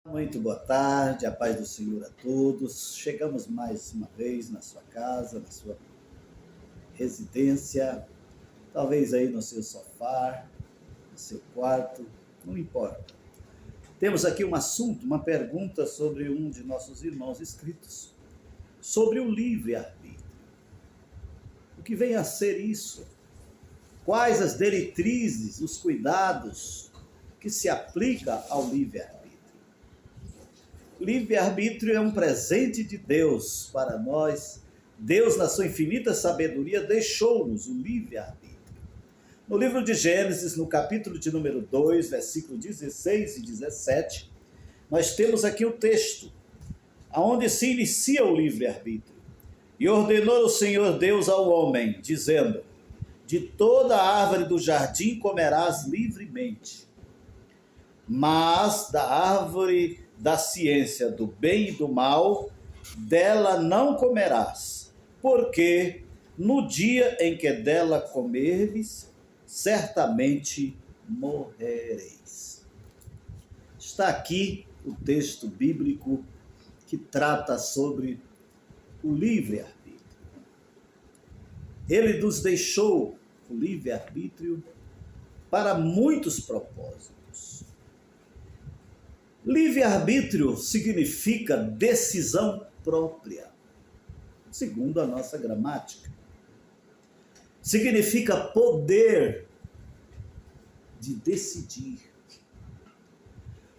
Muito boa tarde, a paz do Senhor a todos. Chegamos mais uma vez na sua casa, na sua residência, talvez aí no seu sofá, no seu quarto, não importa. Temos aqui um assunto, uma pergunta sobre um de nossos irmãos inscritos, sobre o livre-arbítrio. O que vem a ser isso? Quais as diretrizes, os cuidados que se aplica ao livre-arbítrio? Livre-arbítrio é um presente de Deus para nós. Deus, na sua infinita sabedoria, deixou-nos o livre-arbítrio. No livro de Gênesis, no capítulo de número 2, versículos 16 e 17, nós temos aqui o texto, onde se inicia o livre-arbítrio. E ordenou o Senhor Deus ao homem, dizendo: de toda a árvore do jardim comerás livremente, mas da árvore da ciência do bem e do mal, dela não comerás, porque no dia em que dela comerdes, certamente morrereis. Está aqui o texto bíblico que trata sobre o livre-arbítrio. Ele nos deixou o livre-arbítrio para muitos propósitos. Livre-arbítrio significa decisão própria, segundo a nossa gramática. Significa poder de decidir.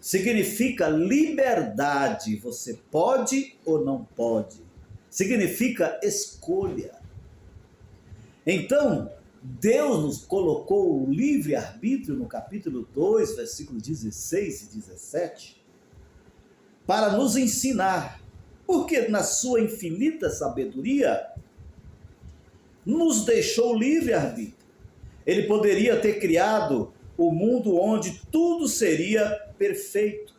Significa liberdade, você pode ou não pode. Significa escolha. Então, Deus nos colocou o livre-arbítrio no capítulo 2, versículos 16 e 17, para nos ensinar, porque na sua infinita sabedoria nos deixou livre-arbítrio. Ele poderia ter criado o mundo onde tudo seria perfeito.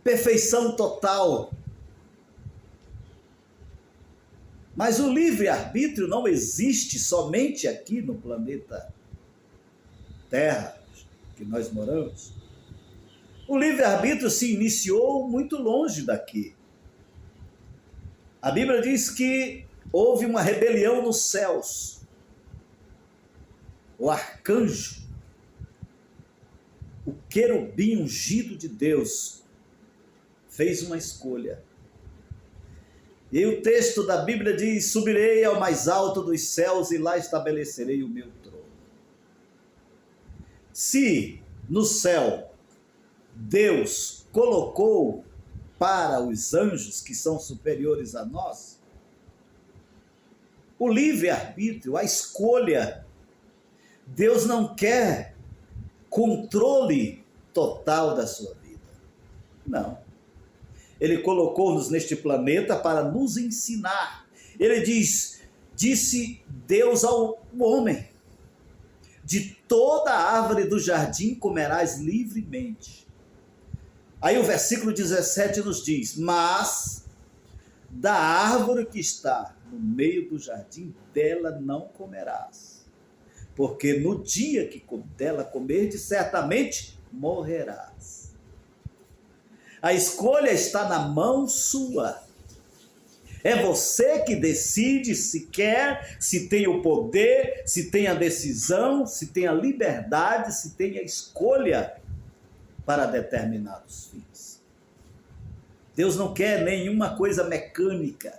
Perfeição total. Mas o livre-arbítrio não existe somente aqui no planeta Terra, que nós moramos. O livre-arbítrio se iniciou muito longe daqui. A Bíblia diz que houve uma rebelião nos céus. O arcanjo, o querubim ungido de Deus, fez uma escolha. E o texto da Bíblia diz: subirei ao mais alto dos céus e lá estabelecerei o meu trono. Se no céu Deus colocou para os anjos que são superiores a nós o livre-arbítrio, a escolha, Deus não quer controle total da sua vida. Não. Ele colocou-nos neste planeta para nos ensinar. Ele disse Deus ao homem: de toda a árvore do jardim comerás livremente. Aí o versículo 17 nos diz: mas da árvore que está no meio do jardim, dela não comerás, porque no dia que dela comerdes, certamente morrerás. A escolha está na mão sua. É você que decide se quer, se tem o poder, se tem a decisão, se tem a liberdade, se tem a escolha para determinados fins. Deus não quer nenhuma coisa mecânica.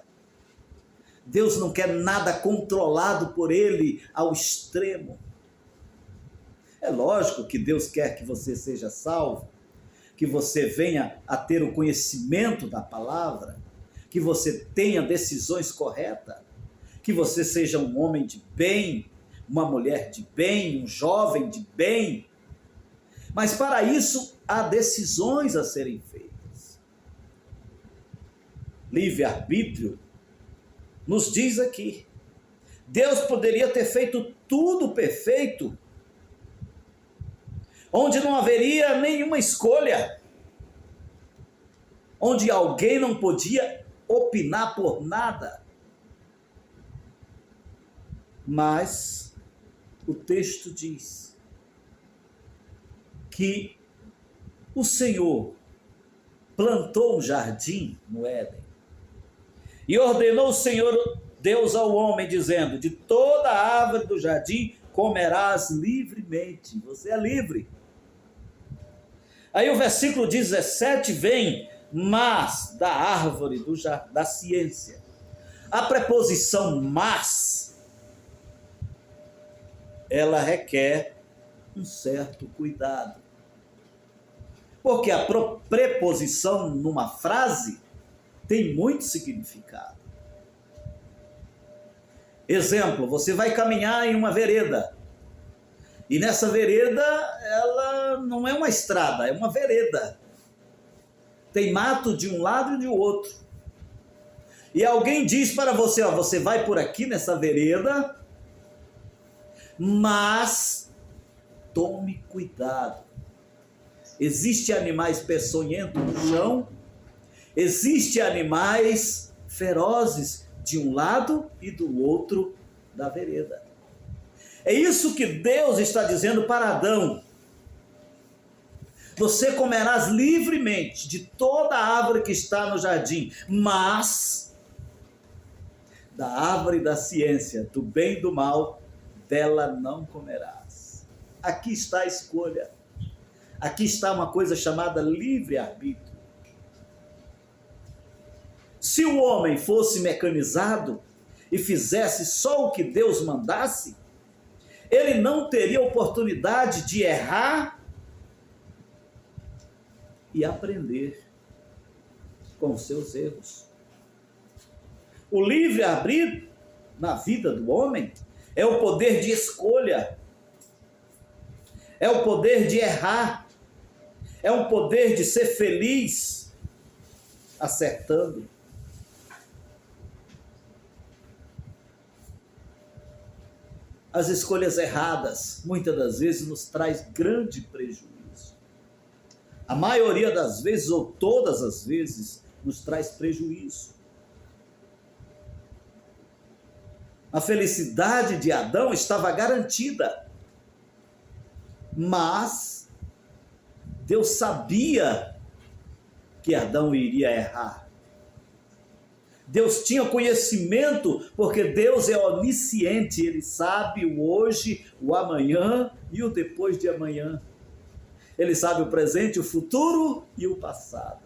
Deus não quer nada controlado por Ele ao extremo. É lógico que Deus quer que você seja salvo, que você venha a ter o conhecimento da palavra, que você tenha decisões corretas, que você seja um homem de bem, uma mulher de bem, um jovem de bem. Mas para isso há decisões a serem feitas. Livre-arbítrio nos diz aqui: Deus poderia ter feito tudo perfeito, onde não haveria nenhuma escolha, onde alguém não podia opinar por nada. Mas o texto diz que O Senhor plantou um jardim no Éden e ordenou o Senhor Deus ao homem, dizendo: de toda a árvore do jardim comerás livremente. Você é livre. Aí o versículo 17 vem: mas da árvore da ciência. A preposição mas, ela requer um certo cuidado. Porque a preposição numa frase tem muito significado. Exemplo, você vai caminhar em uma vereda. E nessa vereda, ela não é uma estrada, é uma vereda. Tem mato de um lado e de outro. E alguém diz para você, ó, você vai por aqui nessa vereda, mas tome cuidado. Existem animais peçonhentos no chão, existem animais ferozes de um lado e do outro da vereda. É isso que Deus está dizendo para Adão. Você comerás livremente de toda a árvore que está no jardim, mas da árvore da ciência, do bem e do mal, dela não comerás. Aqui está a escolha. Aqui está uma coisa chamada livre-arbítrio. Se o homem fosse mecanizado e fizesse só o que Deus mandasse, ele não teria oportunidade de errar e aprender com seus erros. O livre-arbítrio na vida do homem é o poder de escolha, é o poder de errar, é um poder de ser feliz acertando. As escolhas erradas, muitas das vezes, nos traz grande prejuízo. A maioria das vezes, ou todas as vezes, nos traz prejuízo. A felicidade de Adão estava garantida, mas Deus sabia que Adão iria errar. Deus tinha conhecimento, porque Deus é onisciente, Ele sabe o hoje, o amanhã e o depois de amanhã. Ele sabe o presente, o futuro e o passado.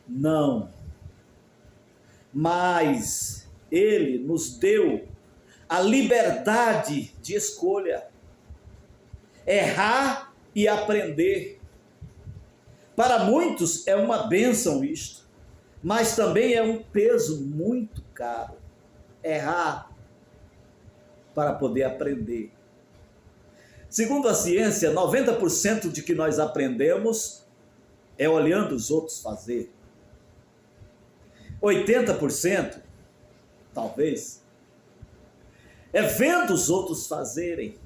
Não. Mas Ele nos deu a liberdade de escolha. Errar e aprender. Para muitos é uma bênção isto, mas também é um peso muito caro. Errar para poder aprender. Segundo a ciência, 90% de que nós aprendemos é olhando os outros fazer. 80%, talvez, é vendo os outros fazerem.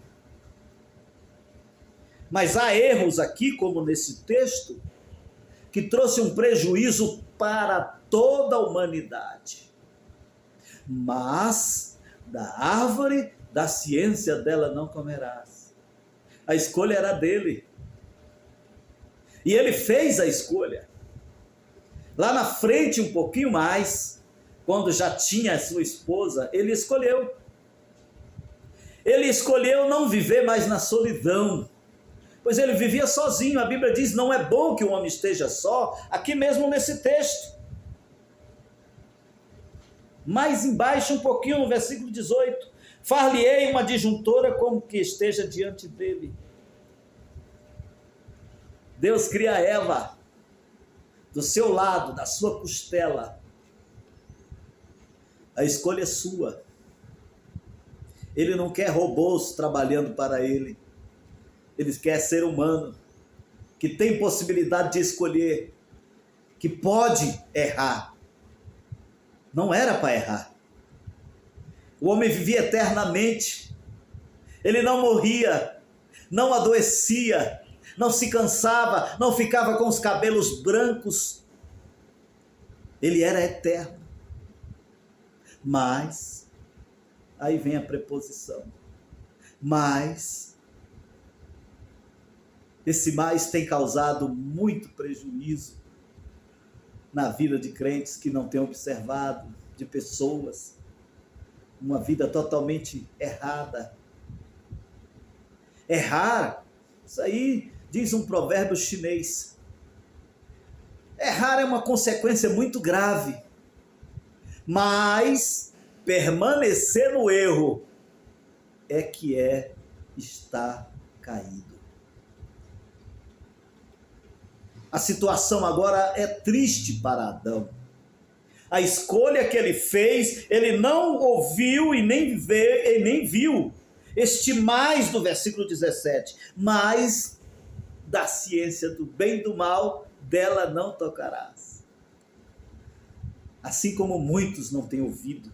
Mas há erros aqui, como nesse texto, que trouxe um prejuízo para toda a humanidade. Mas da árvore da ciência dela não comerás. A escolha era dele. E ele fez a escolha. Lá na frente, um pouquinho mais, quando já tinha a sua esposa, ele escolheu. Ele escolheu não viver mais na solidão, pois ele vivia sozinho. A Bíblia diz: não é bom que o homem esteja só, aqui mesmo nesse texto. Mais embaixo, um pouquinho, no versículo 18: far-lhe-ei uma disjuntora como que esteja diante dele. Deus cria Eva do seu lado, da sua costela. A escolha é sua. Ele não quer robôs trabalhando para ele. Ele quer ser humano, que tem possibilidade de escolher, que pode errar. Não era para errar. O homem vivia eternamente. Ele não morria, não adoecia, não se cansava, não ficava com os cabelos brancos. Ele era eterno. Mas, aí vem a preposição, mas Esse mais tem causado muito prejuízo na vida de crentes que não têm observado, de pessoas, uma vida totalmente errada. Errar, isso aí diz um provérbio chinês. Errar é uma consequência muito grave, mas permanecer no erro é que estar caído. A situação agora é triste para Adão. A escolha que ele fez, ele não ouviu e nem viu este mais do versículo 17, mas da ciência do bem e do mal, dela não tocarás. Assim como muitos não têm ouvido,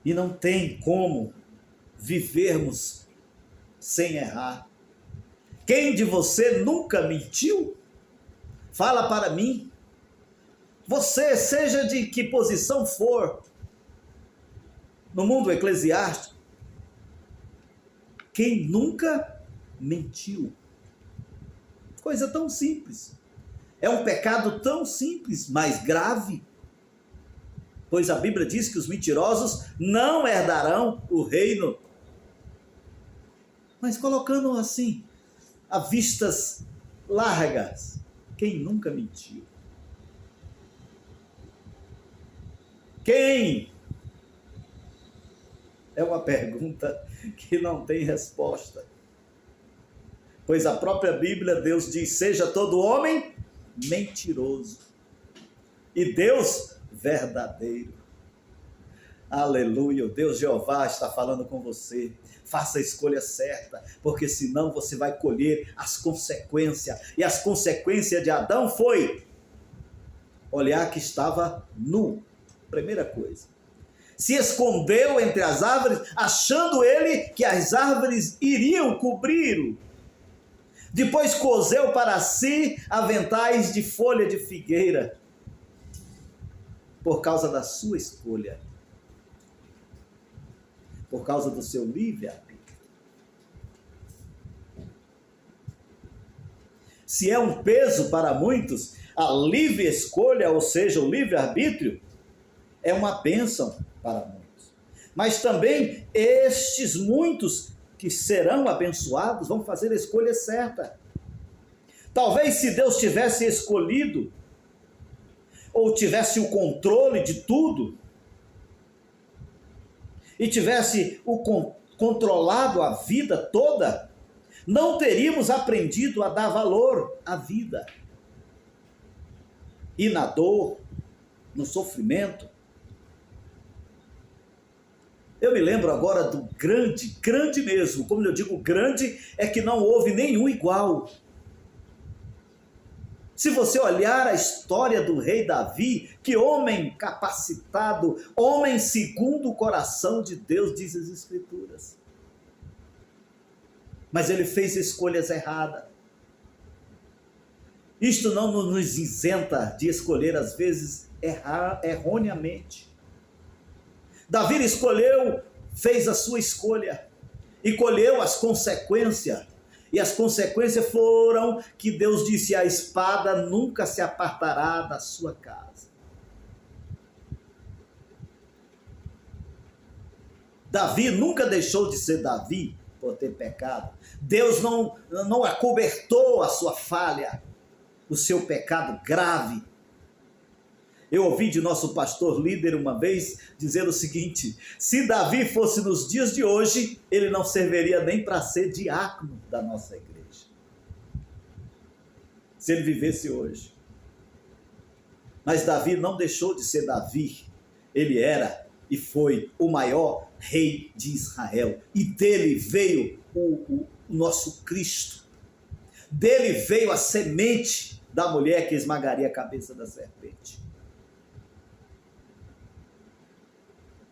e não tem como vivermos sem errar. Quem de você nunca mentiu? Fala para mim. Você, seja de que posição for, no mundo eclesiástico, quem nunca mentiu? Coisa tão simples. É um pecado tão simples, mas grave. Pois a Bíblia diz que os mentirosos não herdarão o reino. Mas colocando assim, a vistas largas, quem nunca mentiu? Quem? É uma pergunta que não tem resposta. Pois a própria Bíblia, Deus diz, seja todo homem mentiroso e Deus verdadeiro. Aleluia, o Deus Jeová está falando com você. Faça a escolha certa, porque senão você vai colher as consequências. E as consequências de Adão foi olhar que estava nu. Primeira coisa. Se escondeu entre as árvores, achando ele que as árvores iriam cobri-lo. Depois coseu para si aventais de folha de figueira, por causa da sua escolha, por causa do seu livre-arbítrio. Se é um peso para muitos, a livre escolha, ou seja, o livre-arbítrio, é uma bênção para muitos. Mas também estes muitos que serão abençoados vão fazer a escolha certa. Talvez se Deus tivesse escolhido, ou tivesse o controle de tudo, e tivesse controlado a vida toda, não teríamos aprendido a dar valor à vida. E na dor, no sofrimento. Eu me lembro agora do grande mesmo, como eu digo grande, é que não houve nenhum igual. Se você olhar a história do rei Davi, que homem capacitado, homem segundo o coração de Deus, diz as Escrituras. Mas ele fez escolhas erradas. Isto não nos isenta de escolher, às vezes, erroneamente. Davi escolheu, fez a sua escolha e colheu as consequências. E as consequências foram que Deus disse: a espada nunca se apartará da sua casa. Davi nunca deixou de ser Davi por ter pecado. Deus não acobertou a sua falha, o seu pecado grave. Eu ouvi de nosso pastor líder uma vez dizer o seguinte: se Davi fosse nos dias de hoje, ele não serviria nem para ser diácono da nossa igreja. Se ele vivesse hoje. Mas Davi não deixou de ser Davi. Ele era e foi o maior rei de Israel. E dele veio o nosso Cristo. Dele veio a semente da mulher que esmagaria a cabeça da serpente.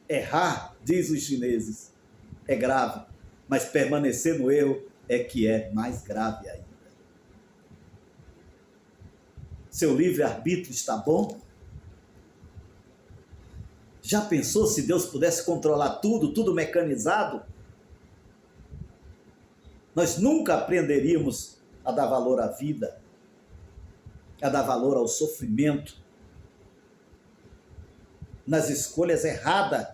Errar, diz os chineses, é grave, mas permanecer no erro é que é mais grave ainda. Seu livre-arbítrio está bom? Já pensou se Deus pudesse controlar tudo mecanizado? Nós nunca aprenderíamos a dar valor à vida, a dar valor ao sofrimento, nas escolhas erradas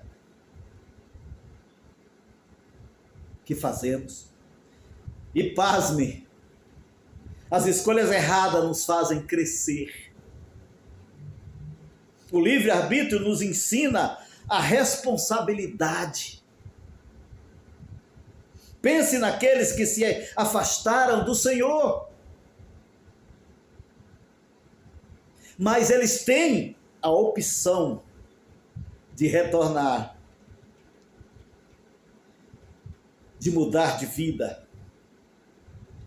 que fazemos. E pasme, as escolhas erradas nos fazem crescer. O livre-arbítrio nos ensina a responsabilidade. Pense naqueles que se afastaram do Senhor. Mas eles têm a opção de retornar, de mudar de vida,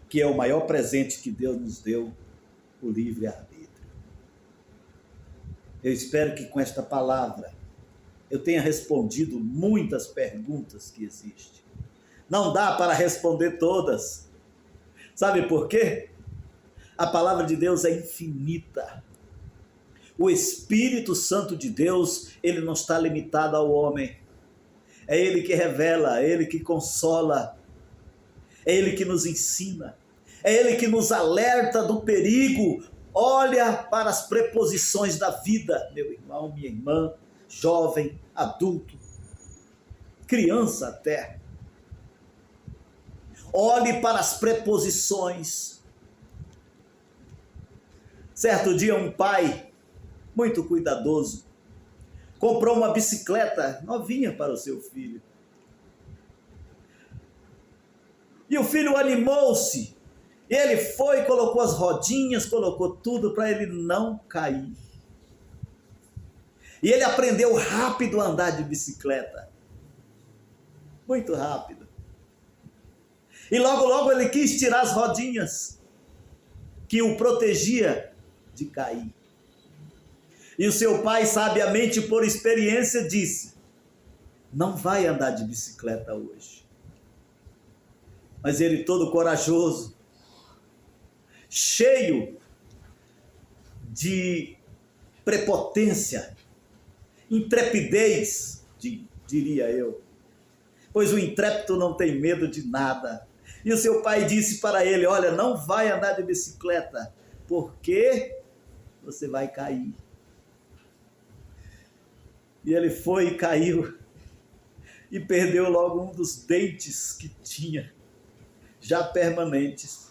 que é o maior presente que Deus nos deu, o livre-arbítrio. Eu espero que com esta palavra eu tenha respondido muitas perguntas que existem. Não dá para responder todas. Sabe por quê? A palavra de Deus é infinita. O Espírito Santo de Deus, ele não está limitado ao homem. É ele que revela, é ele que consola, é ele que nos ensina, é ele que nos alerta do perigo. Olha para as preposições da vida, meu irmão, minha irmã, jovem, adulto, criança até. Olhe para as preposições. Certo dia um pai, muito cuidadoso, comprou uma bicicleta novinha para o seu filho. E o filho animou-se. Ele foi, colocou as rodinhas, colocou tudo para ele não cair. E ele aprendeu rápido a andar de bicicleta. Muito rápido. E logo, logo ele quis tirar as rodinhas que o protegia de cair. E o seu pai, sabiamente, por experiência, disse: não vai andar de bicicleta hoje. Mas ele, todo corajoso, cheio de prepotência, intrepidez, diria eu, pois o intrépido não tem medo de nada. E o seu pai disse para ele: olha, não vai andar de bicicleta, porque você vai cair. E ele foi e caiu, e perdeu logo um dos dentes que tinha, já permanentes.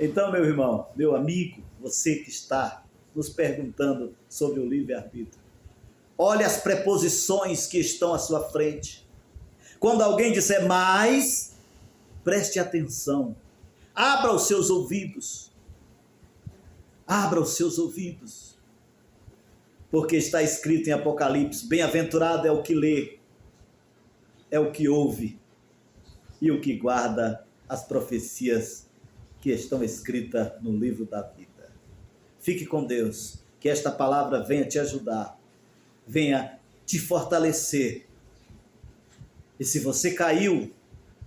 Então, meu irmão, meu amigo, você que está nos perguntando sobre o livre-arbítrio, olhe as preposições que estão à sua frente. Quando alguém disser mais, preste atenção. Abra os seus ouvidos. Abra os seus ouvidos. Porque está escrito em Apocalipse: bem-aventurado é o que lê, é o que ouve e o que guarda as profecias que estão escritas no livro da vida. Fique com Deus, que esta palavra venha te ajudar, venha te fortalecer. E se você caiu,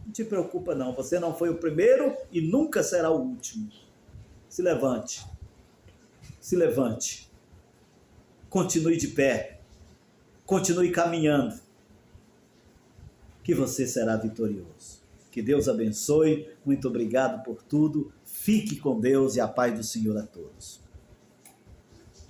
não te preocupa não, você não foi o primeiro e nunca será o último. Se levante, se levante, continue de pé, continue caminhando, que você será vitorioso. Que Deus abençoe, muito obrigado por tudo, fique com Deus e a paz do Senhor a todos.